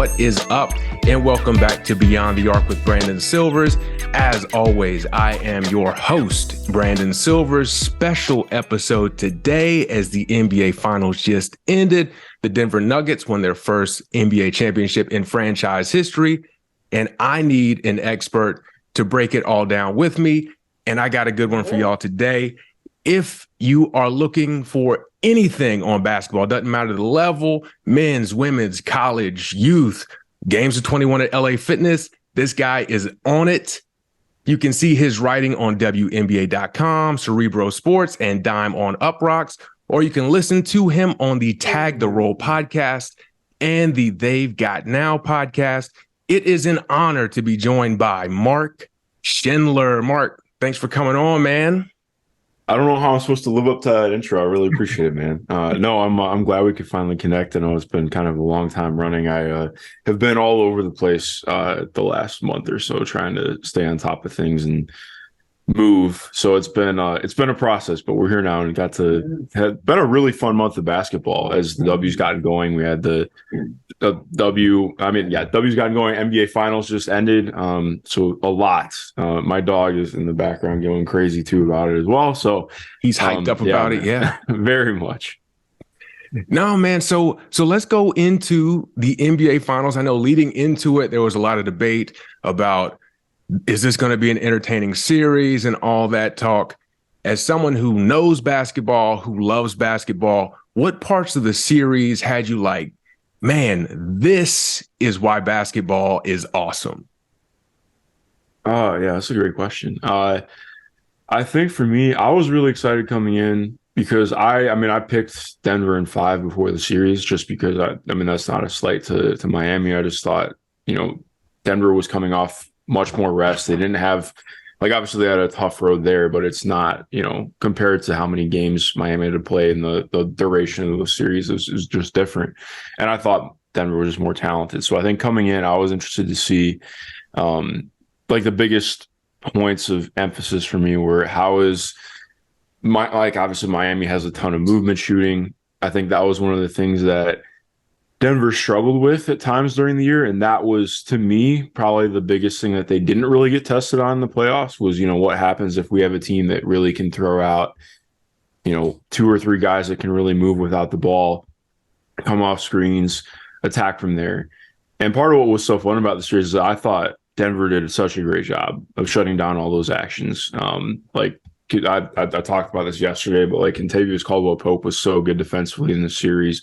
What is up? And welcome back to Beyond the Arc with Brandon Silvers. As always, I am your host, Brandon Silvers. Special episode today as the NBA Finals just ended. The Denver Nuggets won their first NBA championship in franchise history. And I need an expert to break it all down with me. And I got a good one for y'all today. If you are looking for anything on basketball, doesn't matter the level, men's, women's, college, youth, games of 21 at LA Fitness, this guy is on it. You can see his writing on WNBA.com, Cerebro Sports, and Dime on Uprocks, or you can listen to him on the Tag the Roll podcast and the They've Got Now podcast. It is an honor to be joined by Mark Schindler. Mark, thanks for coming on, man. I don't know how I'm supposed to live up to that intro. I really appreciate it, man. No, I'm glad we could finally connect. I know it's been kind of a long time running. I have been all over the place the last month or so, trying to stay on top of things and move. So it's been a process, but we're here now and had been a really fun month of basketball as the W's gotten going. We had the W's gotten going. NBA Finals just ended. So a lot. My dog is in the background going crazy too about it as well. So he's hyped up about it. Yeah, very much. No, man. So let's go into the NBA Finals. I know leading into it, there was a lot of debate about, is this going to be an entertaining series and all that talk? As someone who knows basketball, who loves basketball, what parts of the series had you like, man, this is why basketball is awesome? Yeah, that's a great question. I think for me, I was really excited coming in because I picked Denver in 5 before the series just because that's not a slight to Miami. I just thought, Denver was coming off much more rest. They didn't have, obviously they had a tough road there, but it's not, compared to how many games Miami had to play and the duration of the series is just different. And I thought Denver was just more talented. So I think coming in, I was interested to see, the biggest points of emphasis for me were obviously Miami has a ton of movement shooting. I think that was one of the things that Denver struggled with at times during the year. And that was, to me, probably the biggest thing that they didn't really get tested on in the playoffs was, what happens if we have a team that really can throw out, 2 or 3 guys that can really move without the ball, come off screens, attack from there. And part of what was so fun about the series is I thought Denver did such a great job of shutting down all those actions. I talked about this yesterday, but Kentavious Caldwell-Pope was so good defensively in the series.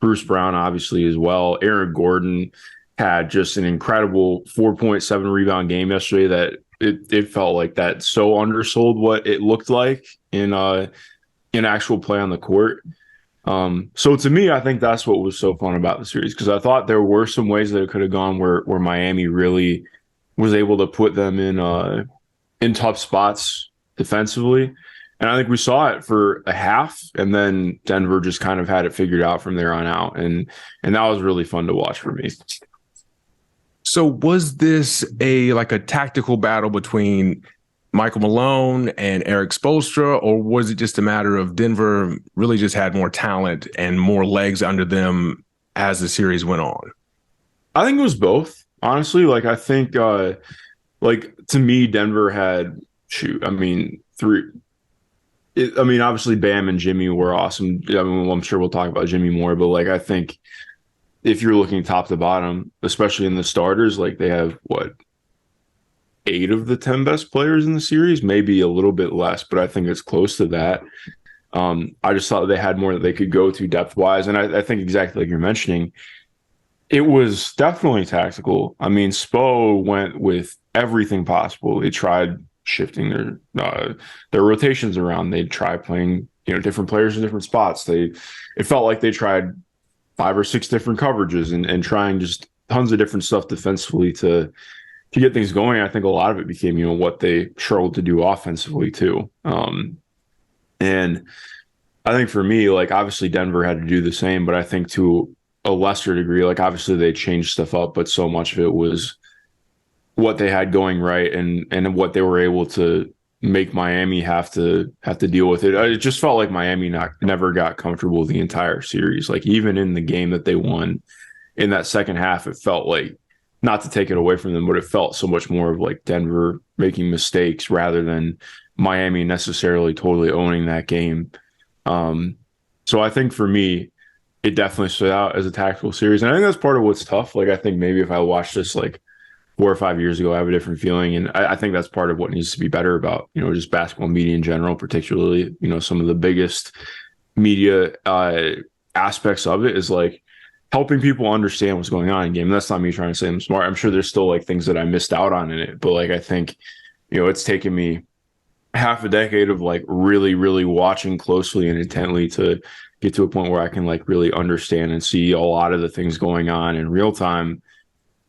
Bruce Brown, obviously, as well. Aaron Gordon had just an incredible 4.7 rebound game yesterday that it felt like that so undersold what it looked like in actual play on the court. So to me, I think that's what was so fun about the series, because I thought there were some ways that it could have gone where Miami really was able to put them in tough spots defensively. And I think we saw it for a half, and then Denver just kind of had it figured out from there on out. And that was really fun to watch for me. So was this a tactical battle between Michael Malone and Eric Spoelstra, or was it just a matter of Denver really just had more talent and more legs under them as the series went on? I think it was both, honestly. I think, to me, Denver had, obviously Bam and Jimmy were awesome. I'm sure we'll talk about Jimmy more, but I think if you're looking top to bottom, especially in the starters, they have 8 of the 10 best players in the series, maybe a little bit less, but I think it's close to that. I just thought they had more that they could go to depth wise. And I think exactly like you're mentioning, it was definitely tactical. Spo went with everything possible. They tried shifting their rotations around. They'd try playing, different players in different spots. It felt like they tried 5 or 6 different coverages and trying just tons of different stuff defensively to get things going. I think a lot of it became, what they struggled to do offensively too. And I think for me, obviously Denver had to do the same, but I think to a lesser degree, obviously they changed stuff up, but so much of it was what they had going right and what they were able to make Miami have to deal with it. It just felt like Miami never got comfortable the entire series. Even in the game that they won, in that second half, it felt like, not to take it away from them, but it felt so much more of like Denver making mistakes rather than Miami necessarily totally owning that game. So I think for me, it definitely stood out as a tactical series. And I think that's part of what's tough. Like, I think maybe if I watched this like 4 or 5 years ago, I have a different feeling. And I think that's part of what needs to be better about, just basketball media in general, particularly, some of the biggest media aspects of it is like helping people understand what's going on in game. And that's not me trying to say I'm smart. I'm sure there's still like things that I missed out on in it. But like, I think, it's taken me half a decade of like really, really watching closely and intently to get to a point where I can like really understand and see a lot of the things going on in real time.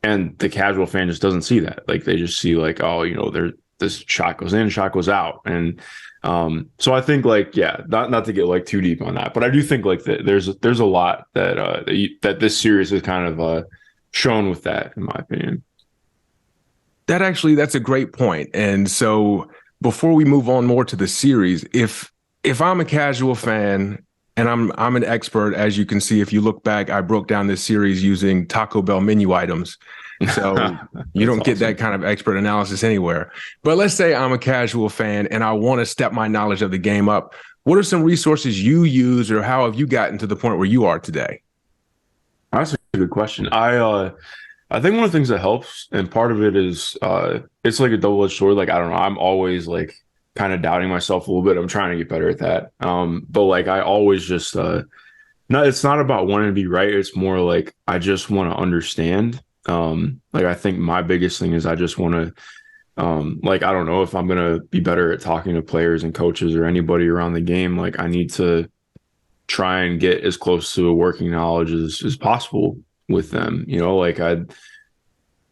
And the casual fan just doesn't see that. Like they just see like, oh, this shot goes in, shot goes out. And so I think like, yeah, not to get like too deep on that, but I do think like that there's a lot that this series has kind of shown with that, in my opinion. That's a great point. And so before we move on more to the series, if I'm a casual fan and I'm an expert, as you can see, if you look back, I broke down this series using Taco Bell menu items. So you don't get that kind of expert analysis anywhere. But let's say I'm a casual fan and I want to step my knowledge of the game up. What are some resources you use, or how have you gotten to the point where you are today? That's a good question. I think one of the things that helps, and part of it is it's like a double-edged sword. Like, I don't know, I'm always like kind of doubting myself a little bit. I'm trying to get better at that. But like I always just no, it's not about wanting to be right. It's more like I just want to understand. Like I think my biggest thing is I just want to like, I don't know if I'm gonna be better at talking to players and coaches or anybody around the game. Like I need to try and get as close to a working knowledge as possible with them. Like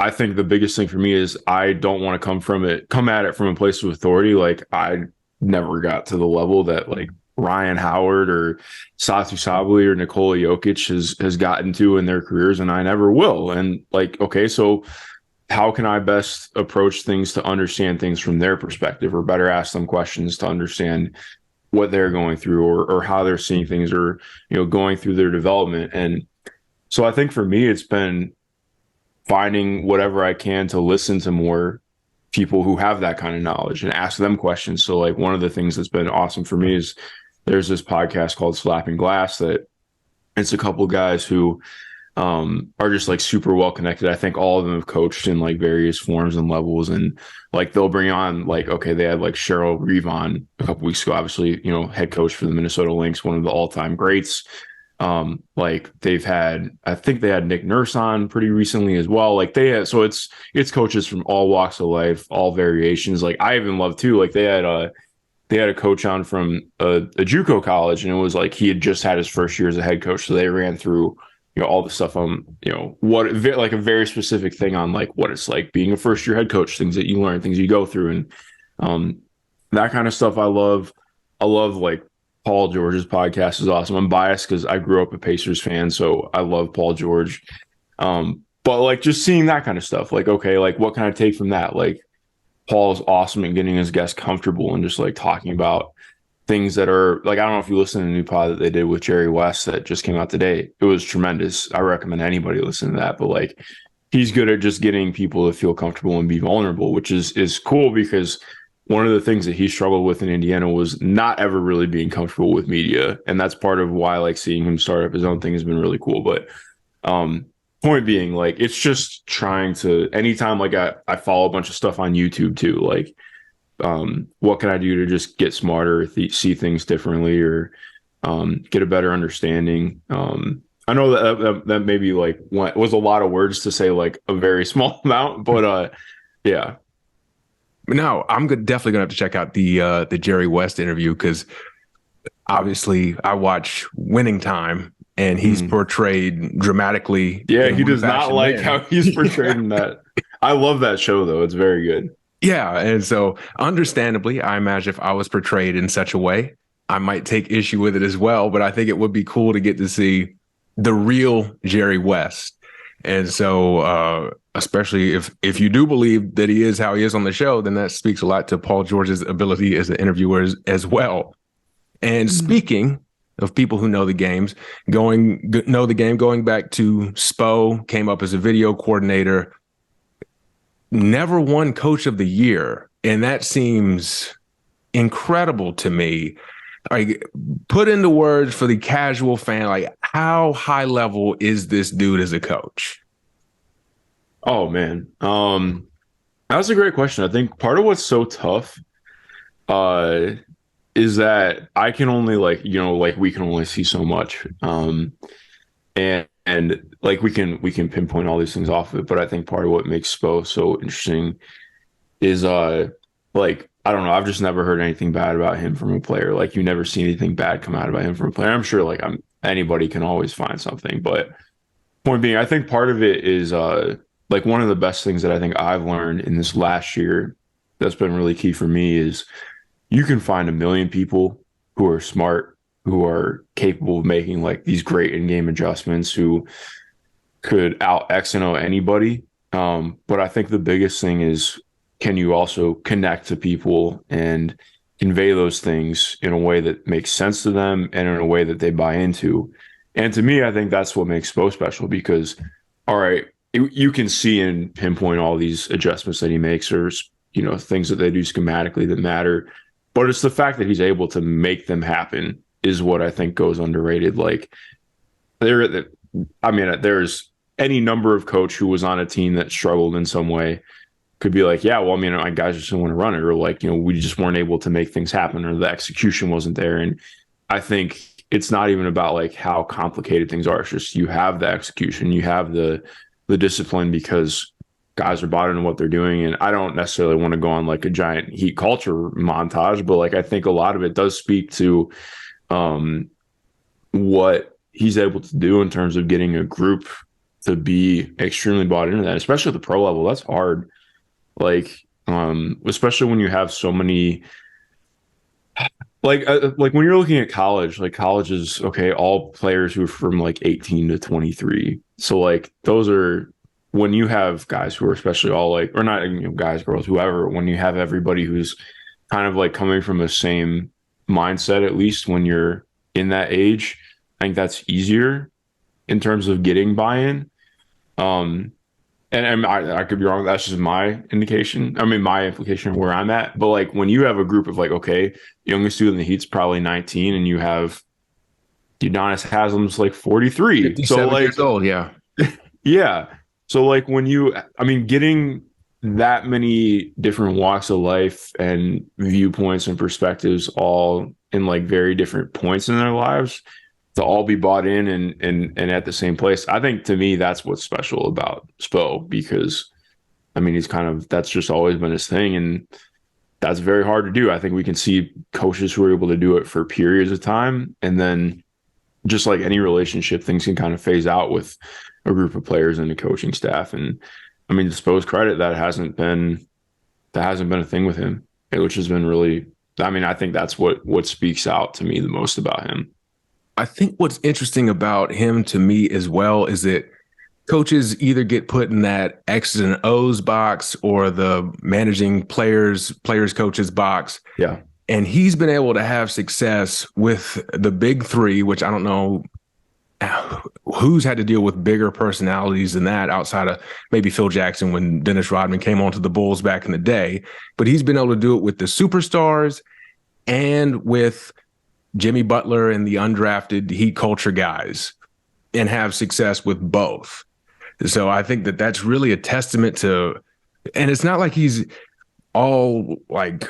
I think the biggest thing for me is I don't want to come at it from a place of authority. Like I never got to the level that like Ryan Howard or Satou Sabally or Nikola Jokic has gotten to in their careers, and I never will. And like, okay, so how can I best approach things to understand things from their perspective, or better ask them questions to understand what they're going through, or how they're seeing things, or going through their development. And so I think for me, it's been finding whatever I can to listen to more people who have that kind of knowledge and ask them questions. So like one of the things that's been awesome for me is there's this podcast called Slapping Glass that it's a couple guys who are just like super well connected. I think all of them have coached in like various forms and levels, and like they'll bring on like, okay, they had like Cheryl Reeve on a couple weeks ago, obviously, head coach for the Minnesota Lynx, one of the all-time greats. Like they've had, I think they had Nick Nurse on pretty recently as well. Like so it's coaches from all walks of life, all variations. Like I even love too, like they had a coach on from a JUCO college, and it was like he had just had his first year as a head coach. So they ran through, all the stuff on, what like a very specific thing on like what it's like being a first year head coach, things that you learn, things you go through. And that kind of stuff I love. I love like Paul George's podcast is awesome. I'm biased because I grew up a Pacers fan, so I love Paul George. But like just seeing that kind of stuff, like, okay, like what can I take from that? Like Paul is awesome at getting his guests comfortable and just like talking about things that are like, I don't know if you listen to the new pod that they did with Jerry West that just came out today. It was tremendous. I recommend anybody listen to that. But like he's good at just getting people to feel comfortable and be vulnerable, which is cool, because one of the things that he struggled with in Indiana was not ever really being comfortable with media. And that's part of why like seeing him start up his own thing has been really cool. But point being, like, it's just trying to, anytime like I follow a bunch of stuff on YouTube too, like what can I do to just get smarter, see things differently, or get a better understanding. I know that maybe like was a lot of words to say like a very small amount, but yeah. No, I'm definitely gonna have to check out the Jerry West interview, because obviously I watch Winning Time, and he's portrayed dramatically. Yeah, he does not like how he's portrayed in that. I love that show though; it's very good. Yeah, and so understandably, I imagine if I was portrayed in such a way, I might take issue with it as well. But I think it would be cool to get to see the real Jerry West. And so, especially if you do believe that he is how he is on the show, then that speaks a lot to Paul George's ability as an interviewer as well. And speaking of people who know the game, going back to Spo, came up as a video coordinator, never won coach of the year. And that seems incredible to me. Like, put into words for the casual fan, like, how high level is this dude as a coach? Oh man. That's a great question. I think part of what's so tough uh is that I can only we can only see so much. And like we can pinpoint all these things off of it, but I think part of what makes Spo so interesting is like I don't know, I've just never heard anything bad about him from a player. Like you never see anything bad come out about him from a player. I'm sure anybody can always find something, but point being, I think part of it is like one of the best things that I think I've learned in this last year that's been really key for me is you can find a million people who are smart, who are capable of making like these great in-game adjustments, who could out X and O anybody. But I think the biggest thing is, can you also connect to people and convey those things in a way that makes sense to them and in a way that they buy into? And to me, I think that's what makes Spo special because, all right, you can see and pinpoint all these adjustments that he makes or, things that they do schematically that matter. But it's the fact that he's able to make them happen is what I think goes underrated. Like there's any number of coach who was on a team that struggled in some way could be like, yeah, well, my guys just didn't want to run it, or like, we just weren't able to make things happen, or the execution wasn't there. And I think it's not even about like how complicated things are. It's just you have the execution, you have the discipline because guys are bought into what they're doing. And I don't necessarily want to go on like a giant heat culture montage, but like I think a lot of it does speak to what he's able to do in terms of getting a group to be extremely bought into that, especially at the pro level. That's hard. Like, especially when you have so many, like when you're looking at college, like college is okay, all players who are from like 18 to 23. So like those are when you have guys who are especially all like, or not guys, girls, whoever, when you have everybody who's kind of like coming from the same mindset, at least when you're in that age, I think that's easier in terms of getting buy-in. And I could be wrong. That's just my indication. My implication of where I'm at. But like when you have a group of like, okay, youngest dude in the Heat's probably 19, and you have Udonis Haslam's like 43. So like years old, yeah. Yeah. So like getting that many different walks of life and viewpoints and perspectives all in like very different points in their lives to all be bought in and at the same place. I think to me, that's what's special about Spo because he's that's just always been his thing. And that's very hard to do. I think we can see coaches who are able to do it for periods of time. And then just like any relationship, things can kind of phase out with a group of players and the coaching staff. And to Spo's credit, that hasn't been a thing with him, which has been really, I think that's what speaks out to me the most about him. I think what's interesting about him to me as well is that coaches either get put in that X's and O's box or the managing players coaches box. Yeah. And he's been able to have success with the big three, which I don't know who's had to deal with bigger personalities than that outside of maybe Phil Jackson when Dennis Rodman came onto the Bulls back in the day. But he's been able to do it with the superstars and with Jimmy Butler and the undrafted Heat culture guys and have success with both. So I think that that's really a testament to, and it's not like he's all like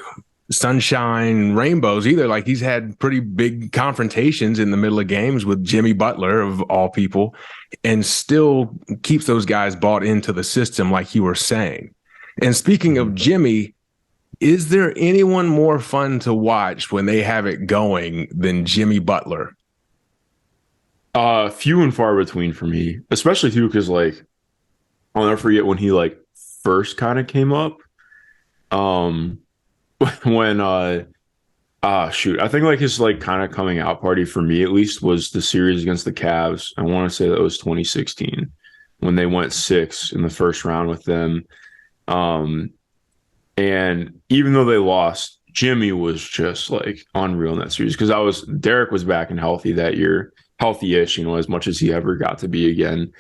sunshine rainbows either. Like he's had pretty big confrontations in the middle of games with Jimmy Butler of all people and still keeps those guys bought into the system like you were saying. And speaking of Jimmy, is there anyone more fun to watch when they have it going than Jimmy Butler? Few and far between for me, especially too, because like I'll never forget when he like first kind of came up. When I think like his like kind of coming out party for me at least was the series against the Cavs. I want to say that was 2016 when they went 6 in the first round with them. And even though they lost, Jimmy was just like unreal in that series because Derek was back and healthy that year, healthy-ish, as much as he ever got to be again.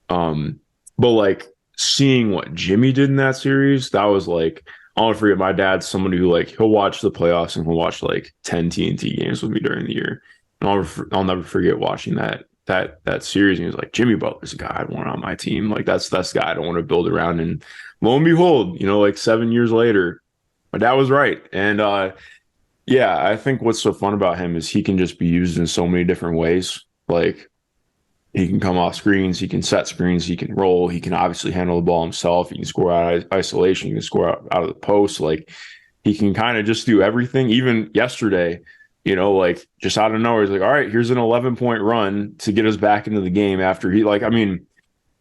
But like seeing what Jimmy did in that series, that was like, I'll never forget. My dad's somebody who like he'll watch the playoffs and he'll watch like 10 TNT games with me during the year, and I'll never forget watching that series. And he was like, Jimmy Butler's a guy I want on my team. Like that's the guy I don't want to build around. And lo and behold, like 7 years later, my dad was right. And yeah, I think what's so fun about him is he can just be used in so many different ways. Like he can come off screens, he can set screens, he can roll, he can obviously handle the ball himself, he can score out of isolation, he can score out of the post. Like he can kind of just do everything. Even yesterday, like just out of nowhere, he's like, all right, here's an 11-point run to get us back into the game after I mean,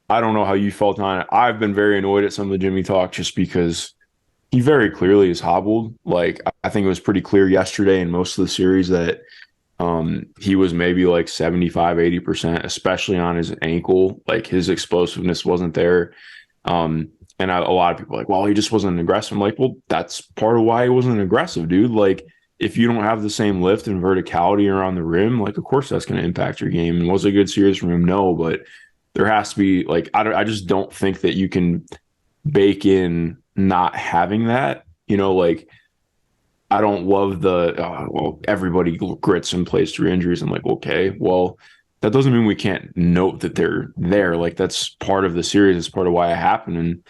I don't know how you felt on it. I've been very annoyed at some of the Jimmy talk just because he very clearly is hobbled. Like I think it was pretty clear yesterday in most of the series that he was maybe like 75-80%, especially on his ankle. Like his explosiveness wasn't there. And a lot of people are like, well, he just wasn't aggressive. I'm like, well, that's part of why he wasn't aggressive, dude. Like if you don't have the same lift and verticality around the rim, like of course that's going to impact your game. And was it a good series from him? No, but there has to be like, I just don't think that you can bake in not having that, like I don't love well, everybody grits and plays through injuries. I'm like, okay, well, that doesn't mean we can't note that they're there. Like that's part of the series. It's part of why it happened.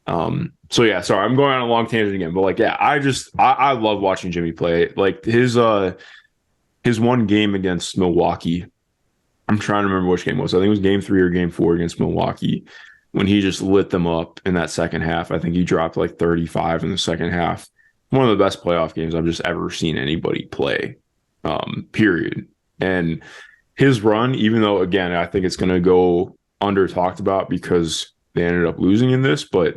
And so yeah, sorry, I'm going on a long tangent again, but like, yeah, I love watching Jimmy play. Like his one game against Milwaukee, I'm trying to remember which game it was. I think it was game 3 or game 4 against Milwaukee when he just lit them up in that second half. I think he dropped like 35 in the second half. One of the best playoff games I've just ever seen anybody play, period. And his run, even though, again, I think it's going to go under talked about because they ended up losing in this, but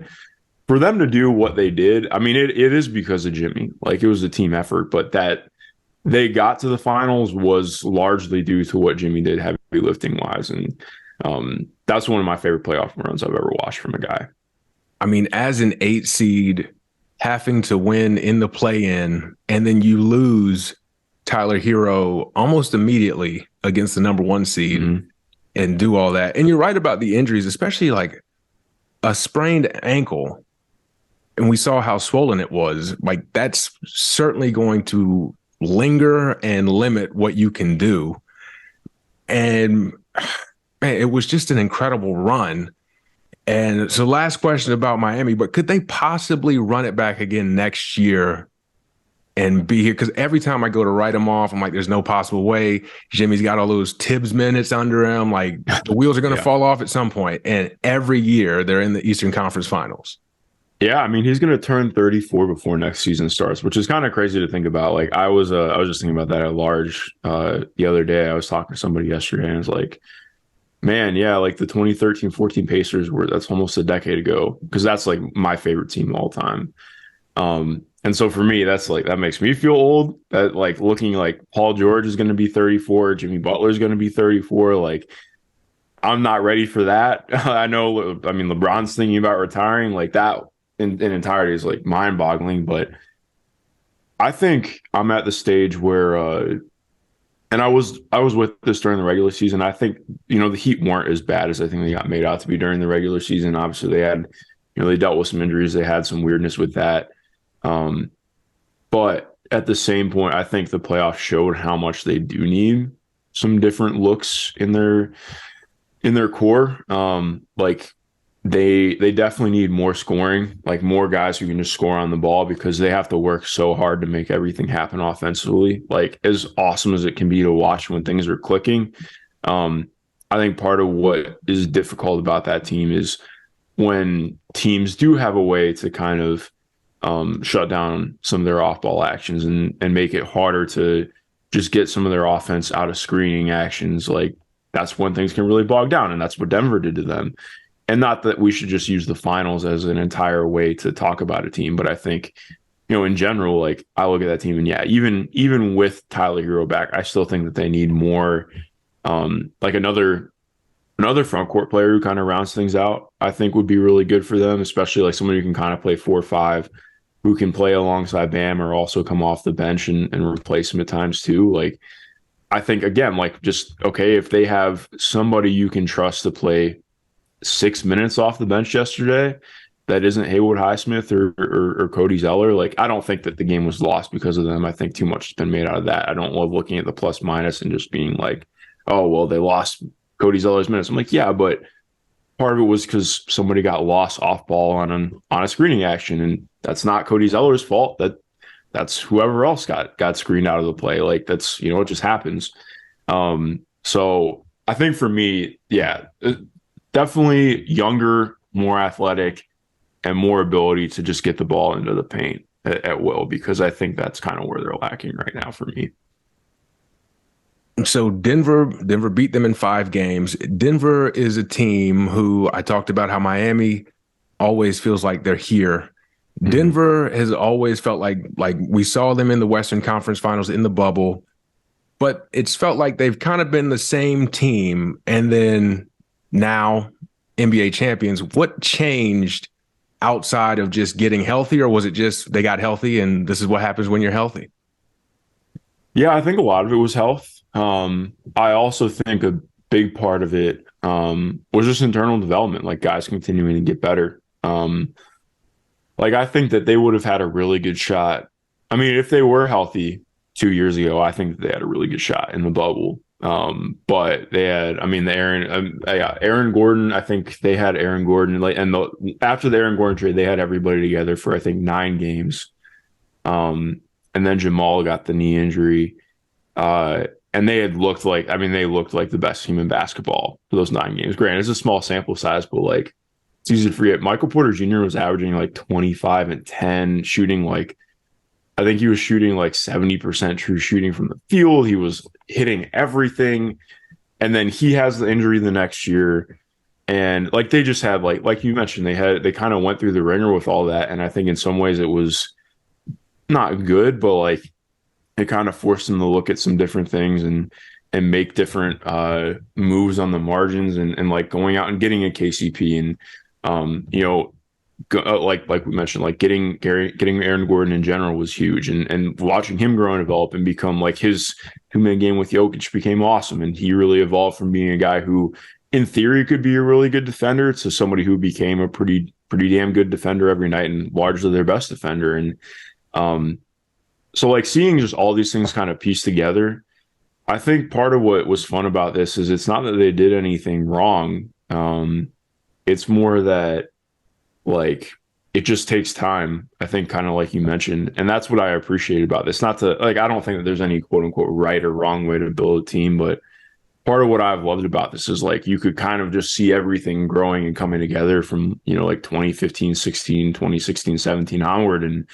for them to do what they did, I mean, it is because of Jimmy. Like it was a team effort, but that they got to the finals was largely due to what Jimmy did heavy lifting wise. And that's one of my favorite playoff runs I've ever watched from a guy. I mean, as an 8 seed, having to win in the play-in, and then you lose Tyler Hero almost immediately against the number 1 seed and do all that. And you're right about the injuries, especially like a sprained ankle. And we saw how swollen it was. Like that's certainly going to linger and limit what you can do. And man, it was just an incredible run. And so last question about Miami, but could they possibly run it back again next year and be here? Because every time I go to write them off, I'm like, there's no possible way. Jimmy's got all those Tibbs minutes under him. Like the wheels are going to fall off at some point. And every year they're in the Eastern Conference Finals. Yeah, I mean, he's going to turn 34 before next season starts, which is kind of crazy to think about. Like I was just thinking about that at large the other day. I was talking to somebody yesterday and I was like, man, yeah, like the 2013-14 Pacers that's almost a decade ago, because that's like my favorite team of all time. And so for me, that's like, that makes me feel old. That like looking like Paul George is going to be 34, Jimmy Butler is going to be 34. Like I'm not ready for that. I know, I mean, LeBron's thinking about retiring, like that in entirety is like mind boggling, but I think I'm at the stage where, and I was with this during the regular season. I think, the Heat weren't as bad as I think they got made out to be during the regular season. Obviously they had, they dealt with some injuries. They had some weirdness with that. But at the same point, I think the playoffs showed how much they do need some different looks in their core. Like they definitely need more scoring, like more guys who can just score on the ball, because they have to work so hard to make everything happen offensively. Like as awesome as it can be to watch when things are clicking. I think part of what is difficult about that team is when teams do have a way to kind of shut down some of their off-ball actions and make it harder to just get some of their offense out of screening actions. Like that's when things can really bog down, and that's what Denver did to them. And not that we should just use the finals as an entire way to talk about a team, but I think, in general, like I look at that team and yeah, even with Tyler Hero back, I still think that they need more, like another front court player who kind of rounds things out. I think would be really good for them, especially like someone who can kind of play 4 or 5. who can play alongside Bam or also come off the bench and replace him at times too. Like, I think, again, like, just, okay, if they have somebody you can trust to play 6 minutes off the bench yesterday that isn't Haywood Highsmith or Cody Zeller, like, I don't think that the game was lost because of them. I think too much has been made out of that. I don't love looking at the plus minus and just being like, oh, well, they lost Cody Zeller's minutes. I'm like, yeah, but part of it was because somebody got lost off ball on a screening action, and that's not Cody Zeller's fault. That's whoever else got screened out of the play. Like, that's, it just happens. So I think for me, yeah, definitely younger, more athletic, and more ability to just get the ball into the paint at will, because I think that's kind of where they're lacking right now for me. So Denver beat them in 5 games. Denver is a team who I talked about how Miami always feels like they're here. Mm-hmm. Denver has always felt like we saw them in the Western Conference Finals in the bubble, but it's felt like they've kind of been the same team. And then now NBA champions. What changed outside of just getting healthy, or was it just they got healthy and this is what happens when you're healthy? Yeah, I think a lot of it was health. I also think a big part of it was just internal development, like guys continuing to get better. Like, I think that they would have had a really good shot. I mean, if they were healthy 2 years ago, I think that they had a really good shot in the bubble. But they had, I mean, Aaron Gordon, I think they had Aaron Gordon, after the Aaron Gordon trade, they had everybody together for, I think, 9 games. And then Jamal got the knee injury. And they looked like the best team in basketball for those 9 games. Granted, it's a small sample size, but like, it's easy to forget. Michael Porter Jr. was averaging like 25 and 10, shooting I think he was shooting like 70% true shooting from the field. He was hitting everything. And then he has the injury the next year. And like, they just had like you mentioned, they kind of went through the ringer with all that. And I think in some ways it was not good, but like, it kind of forced them to look at some different things and make different moves on the margins and like going out and getting a KCP and like we mentioned, like getting Aaron Gordon in general was huge, and watching him grow and develop and become like his 2-man game with Jokic became awesome, and he really evolved from being a guy who in theory could be a really good defender to somebody who became a pretty damn good defender every night and largely their best defender. And so like seeing just all these things kind of pieced together, I think part of what was fun about this is it's not that they did anything wrong. It's more that like it just takes time, I think, kind of like you mentioned. And that's what I appreciate about this. Not to like, I don't think that there's any quote unquote right or wrong way to build a team, but part of what I've loved about this is like you could kind of just see everything growing and coming together from, like 2015, 16, 2016, 17 onward. And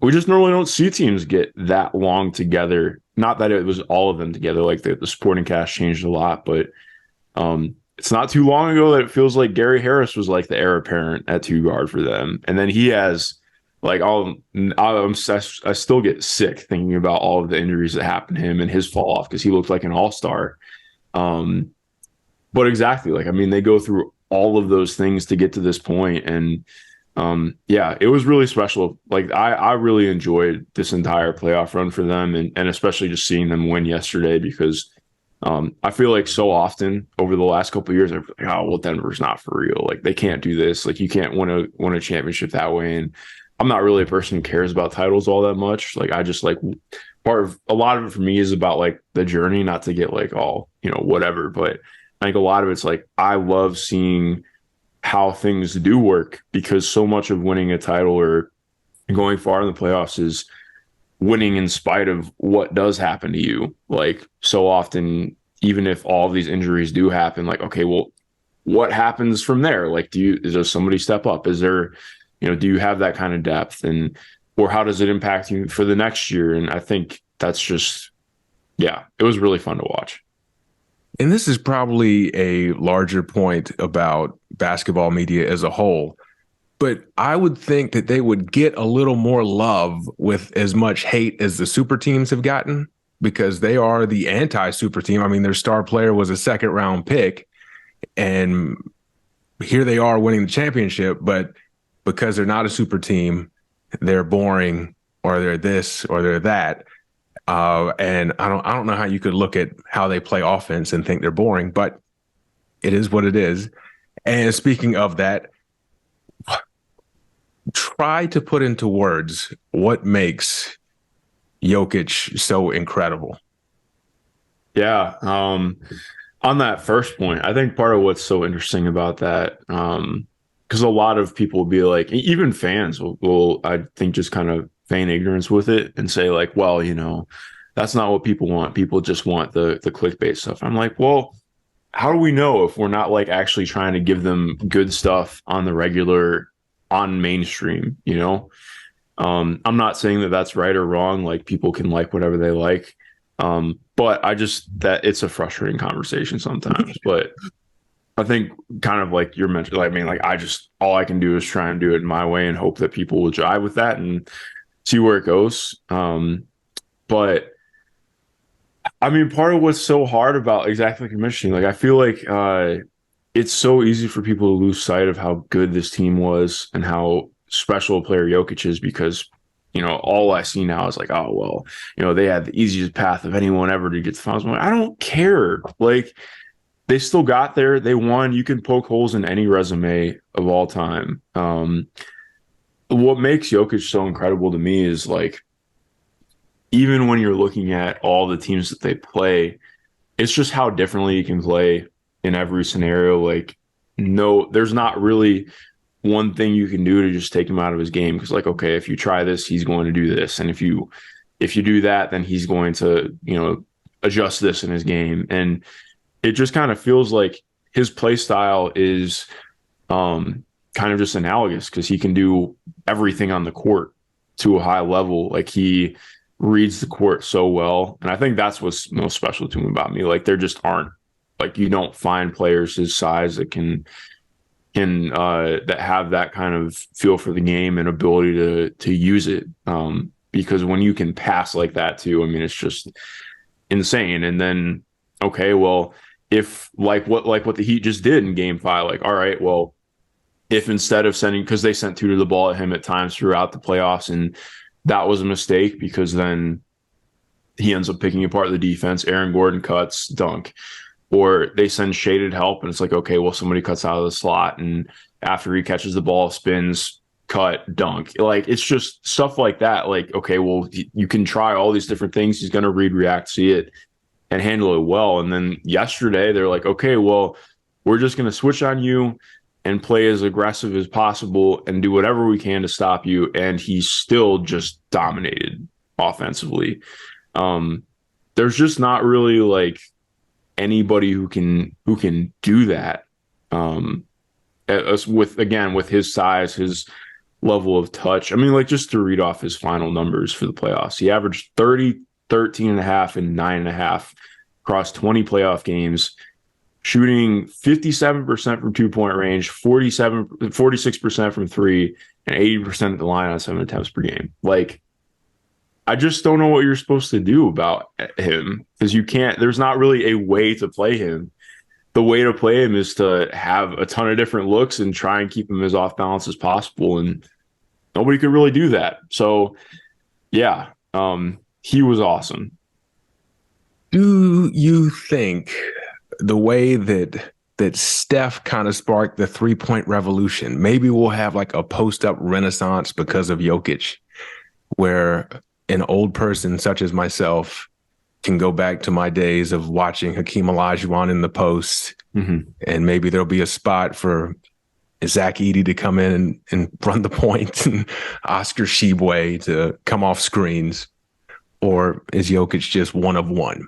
we just normally don't see teams get that long together. Not that it was all of them together, like the supporting cast changed a lot, but it's not too long ago that it feels like Gary Harris was like the heir apparent at 2 guard for them. And then he has like I still get sick thinking about all of the injuries that happened to him and his fall off because he looked like an all-star. But exactly, like, I mean, they go through all of those things to get to this point. And yeah, it was really special. Like I really enjoyed this entire playoff run for them and especially just seeing them win yesterday because I feel like so often over the last couple of years, I'm like, oh, well, Denver's not for real. Like they can't do this. Like you can't win a championship that way. And I'm not really a person who cares about titles all that much. Like I just like a lot of it for me is about like the journey, not to get like all, whatever. But I think a lot of it's like, I love seeing how things do work because so much of winning a title or going far in the playoffs is winning in spite of what does happen to you. Like so often, even if all of these injuries do happen, like, okay, well, what happens from there? Like, does somebody step up? Is there, do you have that kind of depth or how does it impact you for the next year? And I think that's just, yeah, it was really fun to watch. And this is probably a larger point about basketball media as a whole. But I would think that they would get a little more love with as much hate as the super teams have gotten because they are the anti-super team. I mean, their star player was a 2nd-round pick, and here they are winning the championship. But because they're not a super team, they're boring or they're this or they're that. And I don't know how you could look at how they play offense and think they're boring, but it is what it is. And speaking of that, try to put into words what makes Jokic so incredible. Yeah. On that first point, I think part of what's so interesting about that, because a lot of people will be like, even fans will, I think, just kind of feign ignorance with it and say like, well, that's not what people want. People just want the clickbait stuff. I'm like, well, how do we know if we're not like actually trying to give them good stuff on the regular, on mainstream, I'm not saying that that's right or wrong. Like people can like whatever they like. But that it's a frustrating conversation sometimes. But I think kind of like you're mentioning, I mean, like all I can do is try and do it my way and hope that people will jive with that and see where it goes. But I mean, part of what's so hard about exactly like you're mentioning, like I feel like it's so easy for people to lose sight of how good this team was and how special a player Jokic is because, all I see now is like, oh, well, they had the easiest path of anyone ever to get to the finals. I don't care. Like, they still got there. They won. You can poke holes in any resume of all time. What makes Jokic so incredible to me is like, even when you're looking at all the teams that they play, it's just how differently you can play in every scenario. Like, no, there's not really one thing you can do to just take him out of his game. Because, like, okay, if you try this, he's going to do this, and if you do that, then he's going to, adjust this in his game. And it just kind of feels like his play style is kind of just analogous because he can do everything on the court to a high level. Like he reads the court so well. And I think that's what's most special to him about me. Like there just aren't, like you don't find players his size that can that have that kind of feel for the game and ability to use it. Because when you can pass like that too, I mean, it's just insane. And then, okay, well, if like what the Heat just did in game 5, like, all right, well, if instead of sending, because they sent two to the ball at him at times throughout the playoffs, and that was a mistake because then he ends up picking apart the defense. Aaron Gordon cuts, dunk. Or they send shaded help, and it's like, okay, well, somebody cuts out of the slot, and after he catches the ball, spins, cut, dunk. Like, it's just stuff like that. Like, okay, well, you can try all these different things. He's going to read, react, see it, and handle it well. And then yesterday, they're like, okay, well, we're just going to switch on you and play as aggressive as possible and do whatever we can to stop you. And he still just dominated offensively. There's just not really like anybody who can do that. With his size, his level of touch. I mean, like just to read off his final numbers for the playoffs, he averaged 30, 13.5, and 9.5 across 20 playoff games, shooting 57% from 2-point range, 46% from three, and 80% at the line on 7 attempts per game. Like, I just don't know what you're supposed to do about him because there's not really a way to play him. The way to play him is to have a ton of different looks and try and keep him as off balance as possible. And nobody could really do that. So yeah, he was awesome. Do you think the way that Steph kind of sparked the 3-point revolution, maybe we'll have like a post-up renaissance because of Jokic, where an old person such as myself can go back to my days of watching Hakeem Olajuwon in the post, and maybe there'll be a spot for Zach Edey to come in and run the point and Oscar Tshiebwe to come off screens? Or is Jokic just one of one?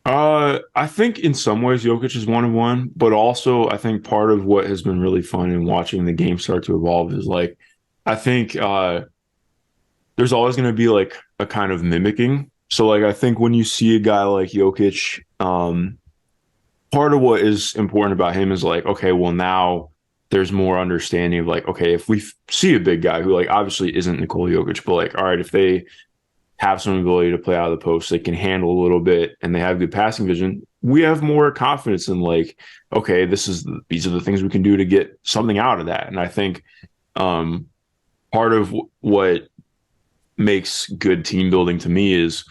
I think in some ways Jokic is one of one, but also I think part of what has been really fun in watching the game start to evolve is like, I think there's always going to be like a kind of mimicking. So like, I think when you see a guy like Jokic, part of what is important about him is like, okay, well now there's more understanding of like, okay, if we see a big guy who like obviously isn't Nikola Jokic, but like, all right, if they have some ability to play out of the post, they can handle a little bit, and they have good passing vision, we have more confidence in like, okay, these are the things we can do to get something out of that. And I think part of what makes good team building to me is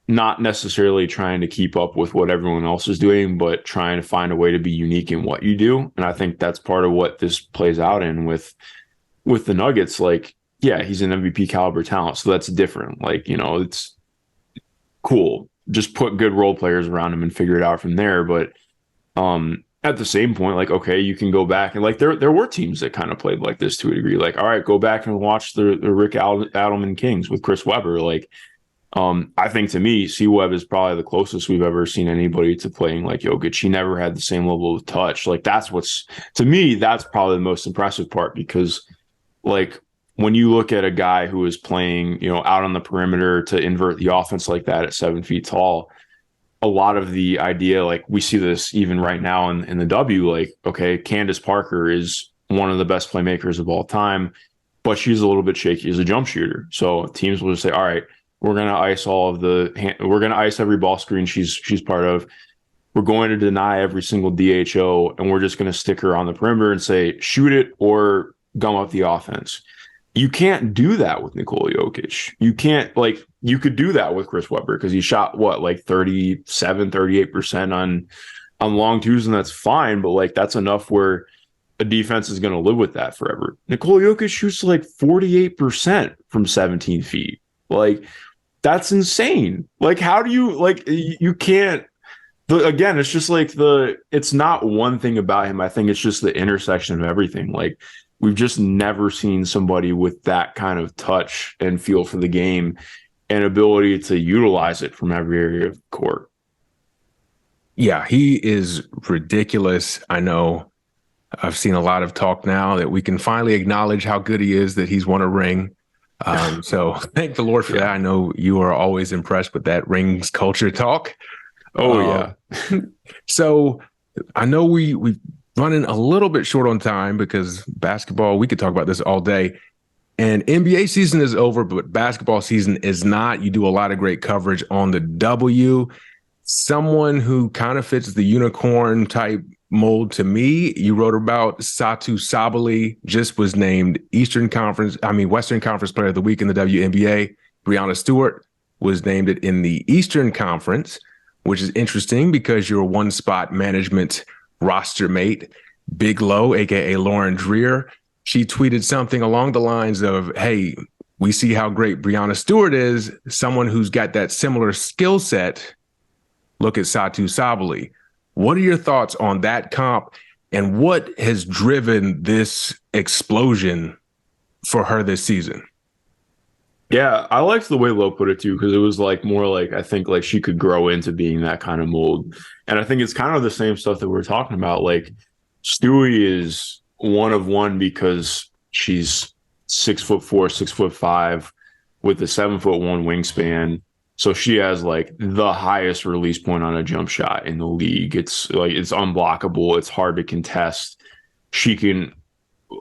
not necessarily trying to keep up with what everyone else is doing, but trying to find a way to be unique in what you do. And I think that's part of what this plays out in with the Nuggets. Like, yeah, he's an MVP caliber talent, so that's different. Like, it's cool. Just put good role players around him and figure it out from there. But at the same point, like, okay, you can go back and like there were teams that kind of played like this to a degree. Like, all right, go back and watch the Rick Adelman Kings with Chris Webber. Like, I think to me, C-Web is probably the closest we've ever seen anybody to playing like Jokic. He never had the same level of touch. Like, that's to me, that's probably the most impressive part, because like when you look at a guy who is playing, out on the perimeter to invert the offense like that at 7 feet tall, a lot of the idea, like we see this even right now in the W, like, okay, Candace Parker is one of the best playmakers of all time, but she's a little bit shaky as a jump shooter. So teams will just say, all right, we're going to ice we're going to ice every ball screen she's part of. We're going to deny every single DHO, and we're just going to stick her on the perimeter and say, shoot it or gum up the offense. You can't do that with Nikola Jokic. You can't, like, you could do that with Chris Webber because he shot like 38% on long twos, and that's fine, but like that's enough where a defense is going to live with that forever. Nikola Jokic shoots like 48% from 17 feet. Like, that's insane. Like, how do you, like, you can't, again, it's just like it's not one thing about him. I think it's just the intersection of everything. Like, we've just never seen somebody with that kind of touch and feel for the game and ability to utilize it from every area of the court. Yeah, he is ridiculous. I know I've seen a lot of talk now that we can finally acknowledge how good he is, that he's won a ring. So thank the Lord for that. I know you are always impressed with that rings culture talk. Yeah. So I know we've running a little bit short on time because basketball, we could talk about this all day. And NBA season is over, but basketball season is not. You do a lot of great coverage on the W. Someone who kind of fits the unicorn type mold to me, you wrote about Satou Sabally, just was named Western Conference Player of the Week in the WNBA. Breanna Stewart was named it in the Eastern Conference, which is interesting because you're a one-spot management roster mate. Big Low, aka Lauren Dreer, she tweeted something along the lines of, hey, we see how great Breanna Stewart is, someone who's got that similar skill set. Look at Satou Sabally. What are your thoughts on that comp, and what has driven this explosion for her this season? Yeah, I liked the way Lowe put it too, because it was like more like, I think like she could grow into being that kind of mold. And I think it's kind of the same stuff that we're talking about. Like, Stewie is one of one because she's 6'4", 6'5", with a 7'1" wingspan. So she has like the highest release point on a jump shot in the league. It's like, it's unblockable. It's hard to contest. She can,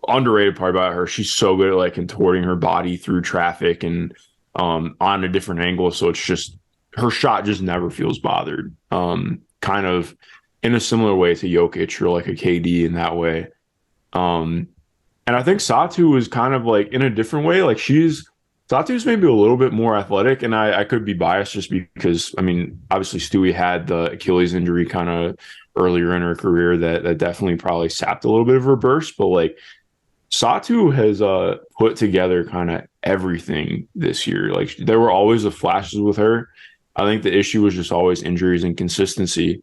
underrated part about her, she's so good at like contorting her body through traffic and on a different angle. So it's just, her shot just never feels bothered. Kind of in a similar way to Jokic or like a KD in that way. And I think Satou is kind of like in a different way. Like, Satou's maybe a little bit more athletic, and I could be biased just because, I mean, obviously Stewie had the Achilles injury kind of earlier in her career that definitely probably sapped a little bit of her burst, but like Satou has put together kind of everything this year. Like, there were always the flashes with her. I think the issue was just always injuries and consistency.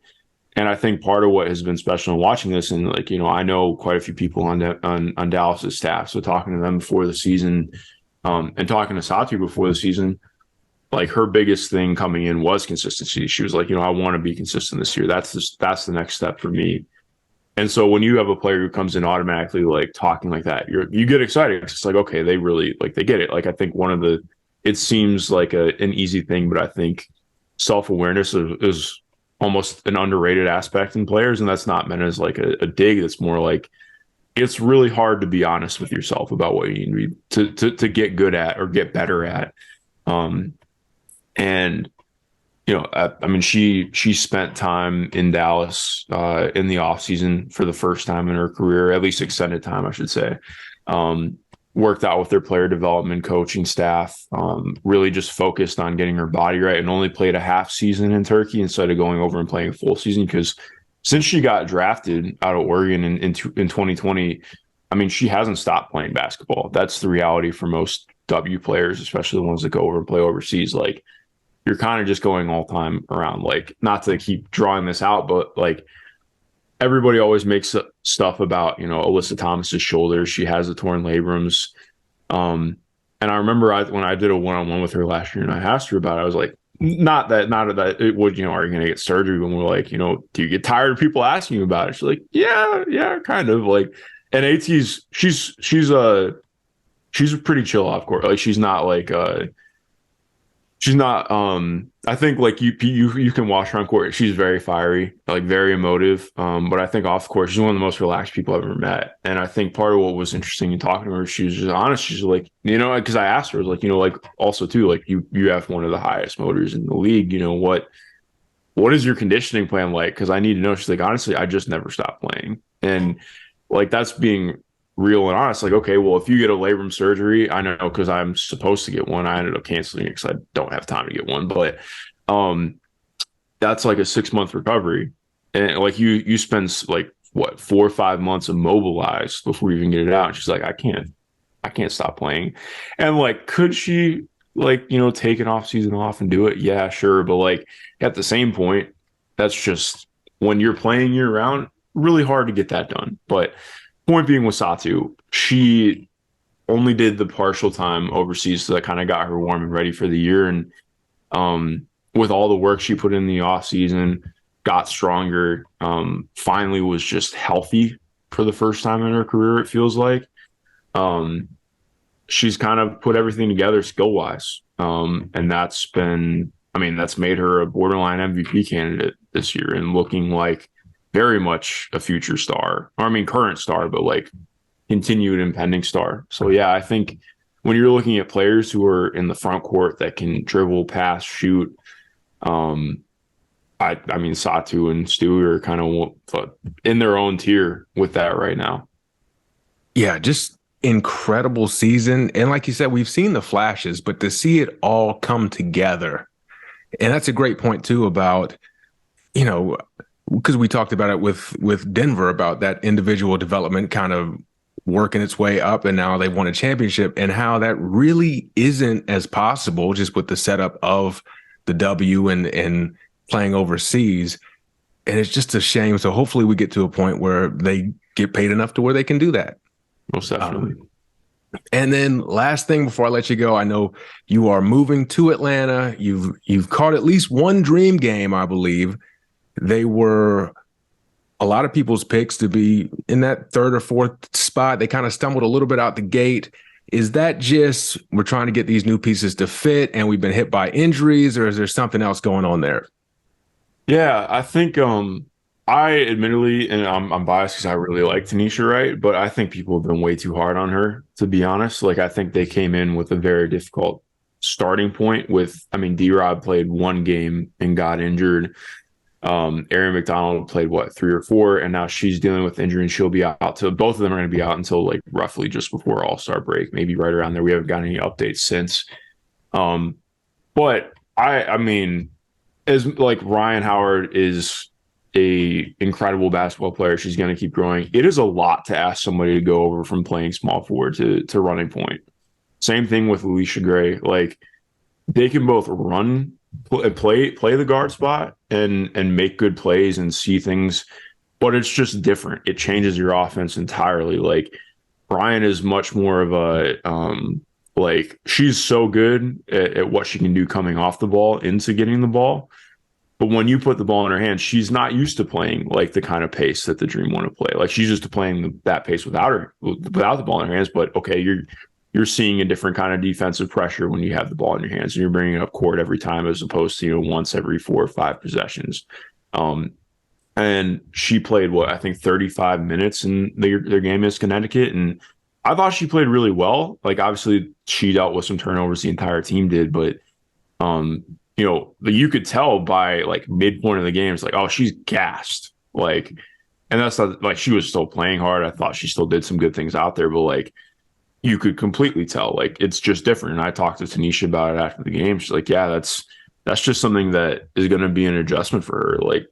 And I think part of what has been special in watching this, and like, I know quite a few people on Dallas's staff, so talking to them before the season, and talking to Satou before the season, like, her biggest thing coming in was consistency. She was like, I want to be consistent this year. That's the next step for me. And so when you have a player who comes in automatically like talking like that, you get excited. It's just like, okay, they really like, they get it. Like, I think it seems like an easy thing, but I think self-awareness is almost an underrated aspect in players. And that's not meant as like a dig. That's more like, it's really hard to be honest with yourself about what you need to get good at or get better at. And I mean, she spent time in Dallas in the offseason for the first time in her career, at least extended time, I should say, worked out with their player development coaching staff, really just focused on getting her body right, and only played a half season in Turkey instead of going over and playing a full season. Because since she got drafted out of Oregon in 2020, I mean, she hasn't stopped playing basketball. That's the reality for most W players, especially the ones that go over and play overseas. Like, you're kind of just going all time around. Like, not to keep drawing this out, but like, everybody always makes stuff about, Alyssa Thomas's shoulder. She has a torn labrums. And I remember when I did a one-on-one with her last year and I asked her about it, I was like, not that it would, are you going to get surgery? When we're like, do you get tired of people asking you about it? She's like, yeah, kind of. Like, and AT's, she's pretty chill off court. Like, she's not like, I think like you can watch her on court. She's very fiery, like very emotive. But I think off court, she's one of the most relaxed people I've ever met. And I think part of what was interesting in talking to her, she was just honest. She's like, because I asked her, I was like, like also too, like you have one of the highest motors in the league. What is your conditioning plan like? Because I need to know. She's like, honestly, I just never stopped playing. And like, that's being real and honest. Like, okay, well, if you get a labrum surgery, I know because I'm supposed to get one. I ended up canceling it because I don't have time to get one. But that's like a 6-month recovery. And like you spend like what, 4 or 5 months immobilized before you even get it out. And she's like, I can't stop playing. And like, could she like, take an off season off and do it? Yeah, sure. But like at the same point, that's just when you're playing year round, really hard to get that done. But point being with Satou, she only did the partial time overseas, so that kind of got her warm and ready for the year. And with all the work she put in the off season, got stronger, finally was just healthy for the first time in her career, it feels like. She's kind of put everything together skill wise. And that's made her a borderline MVP candidate this year and looking like very much a future star, or current star, but like continued impending star. So yeah, I think when you're looking at players who are in the front court that can dribble, pass, shoot, Satou and Stu are kind of in their own tier with that right now. Yeah, just incredible season. And like you said, we've seen the flashes, but to see it all come together. And that's a great point too about, because we talked about it with Denver about that individual development kind of working its way up, and now they've won a championship, and how that really isn't as possible just with the setup of the W and playing overseas. And it's just a shame. So hopefully we get to a point where they get paid enough to where they can do that. Most definitely. And then last thing before I let you go, I know you are moving to Atlanta. You've caught at least one dream game, I believe. They were a lot of people's picks to be in that 3rd or 4th spot. They kind of stumbled a little bit out the gate. Is that just we're trying to get these new pieces to fit and we've been hit by injuries, or is there something else going on there? Yeah, I think I admittedly, and I'm biased because I really like Tanisha Wright, but I think people have been way too hard on her, to be honest. Like, I think they came in with a very difficult starting point with, D-Rob played 1 game and got injured. Erin McDonald played 3 or 4, and now she's dealing with injury and she'll be out. So both of them are going to be out until like roughly just before All-Star break, maybe right around there. We haven't gotten any updates since. But as like Ryan Howard is a incredible basketball player, she's going to keep growing. It is a lot to ask somebody to go over from playing small forward to running point. Same thing with Alicia Gray. Like, they can both run, play the guard spot and make good plays and see things, but it's just different. It changes your offense entirely. Like, Brian is much more of a she's so good at what she can do coming off the ball into getting the ball, but when you put the ball in her hand, she's not used to playing like the kind of pace that the Dream want to play. Like, she's used to playing that pace without the ball in her hands. But okay, you're seeing a different kind of defensive pressure when you have the ball in your hands and you're bringing it up court every time, as opposed to, once every 4 or 5 possessions. And she played 35 minutes in their game against Connecticut. And I thought she played really well. Like, obviously she dealt with some turnovers, the entire team did, but you could tell by like midpoint of the game, it's like, oh, she's gassed. Like, and that's not like she was still playing hard. I thought she still did some good things out there, but like, you could completely tell like it's just different. And I talked to Tanisha about it after the game. She's like, yeah, that's just something that is going to be an adjustment for her. Like,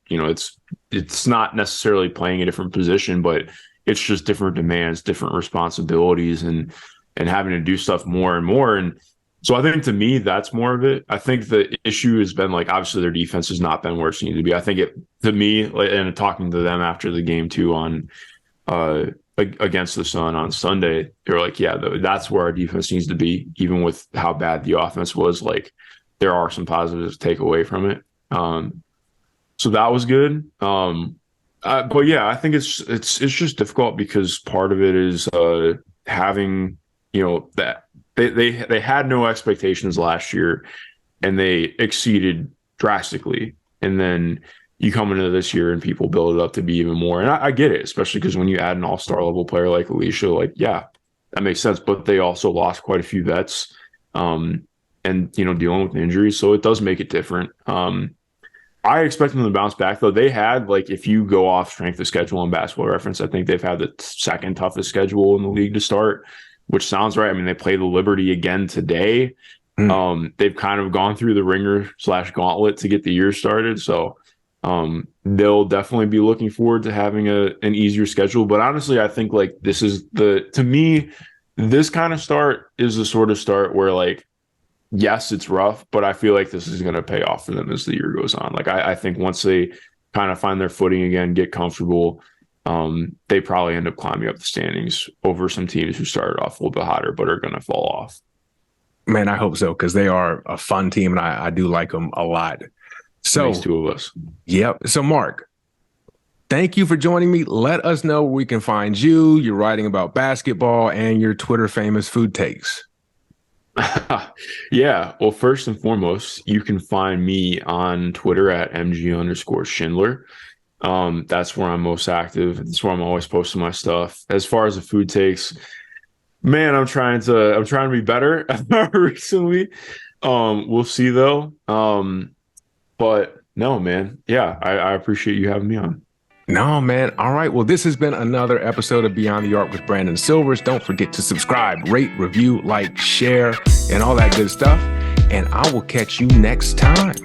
it's not necessarily playing a different position, but it's just different demands, different responsibilities, and having to do stuff more and more. And so I think to me, that's more of it. I think the issue has been like, obviously their defense has not been where it's needed to be. I think to me, like, and talking to them after the game too on, against the Sun on Sunday, they're like, yeah, that's where our defense needs to be, even with how bad the offense was. Like, there are some positives to take away from it. So that was good. But yeah, I think it's just difficult because part of it is having, that they had no expectations last year and they exceeded drastically. And then you come into this year and people build it up to be even more. And I get it, especially because when you add an all-star level player like Alicia, like, yeah, that makes sense. But they also lost quite a few vets and, dealing with injuries. So it does make it different. I expect them to bounce back, though. They had, like, if you go off strength of schedule on Basketball Reference, I think they've had the second toughest schedule in the league to start, which sounds right. I mean, they play the Liberty again today. They've kind of gone through the ringer/gauntlet to get the year started. So they'll definitely be looking forward to having an easier schedule. But honestly, I think, like, to me, this kind of start is the sort of start where, like, yes, it's rough, but I feel like this is going to pay off for them as the year goes on. Like, I think once they kind of find their footing again, get comfortable, they probably end up climbing up the standings over some teams who started off a little bit hotter but are going to fall off. Man, I hope so, because they are a fun team, and I do like them a lot. So, nice, two of us. Yep. So, Mark, thank you for joining me. Let us know where we can find you. You're writing about basketball and your Twitter famous food takes. Yeah. Well, first and foremost, you can find me on Twitter at MG_Schindler. That's where I'm most active. That's where I'm always posting my stuff. As far as the food takes, man, I'm trying to be better recently. We'll see though. But no, man. Yeah, I appreciate you having me on. No, man. All right. Well, this has been another episode of Beyond the Arc with Brandon Silvers. Don't forget to subscribe, rate, review, like, share, and all that good stuff. And I will catch you next time.